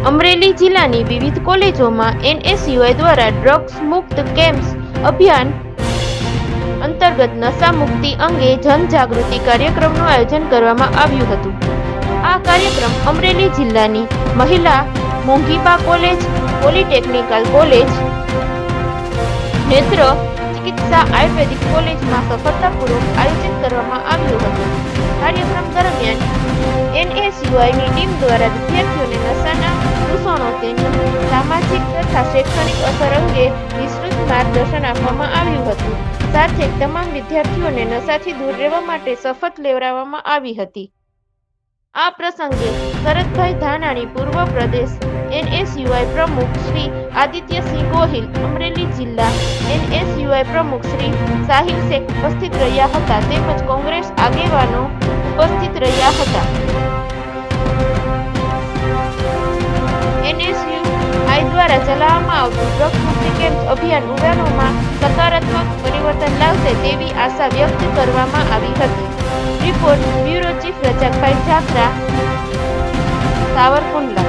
અમરેલી જિલ્લાની વિવિધ કોલેજોમાં એનએસયુઆઈ દ્વારા ડ્રગ્સ મુક્ત કેમ્પ્સ અભિયાન અંતર્ગત નશા મુક્તિ અંગે જનજાગૃતિ કાર્યક્રમનું આયોજન કરવામાં આવ્યું હતું. આ કાર્યક્રમ અમરેલી જિલ્લાની મહિલા મોંઘીબા કોલેજ, પોલિટેકનિકલ કોલેજ, નેત્ર ચિકિત્સા આયુર્વેદિક કોલેજમાં સફળતાપૂર્વક આયોજિત કરવામાં આવ્યું હતું. કાર્યક્રમ દરમિયાન એનએસયુઆઈની ટીમ દ્વારા વિદ્યાર્થીઓને નશાના દૂષણો, તેની સામાજિક તથા શૈક્ષણિક અસર અંગે વિસ્તૃત માર્ગદર્શન આપવામાં આવ્યું હતું. સાથે તમામ વિદ્યાર્થીઓને નશાથી દૂર રહેવા માટે શપથ લેવડાવવામાં આવી હતી. આ પ્રસંગે શરદભાઈ ધાનાણી, પૂર્વ પ્રદેશ એનએસયુઆઈ પ્રમુખ શ્રી આદિત્યસિંહ ગોહિલ, અમરેલી જિલ્લા એનએસયુઆઈ પ્રમુખ શ્રી સાહિલ શેખ ઉપસ્થિત રહ્યા હતા તેમજ કોંગ્રેસ આગેવાનો ઉપસ્થિત રહ્યા હતા. એનએસયુઆઈ દ્વારા ચલાવવામાં આવતું ડ્રગ્સ મુક્તિ કેમ્પ અભિયાન યુવાનોમાં સકારાત્મક પરિવર્તન લાવશે તેવી આશા વ્યક્ત કરવામાં આવી હતી. રિપોર્ટ બ્યુરો ચીફ રજાકભાઈ જાખરા, સાવરકુંડલા.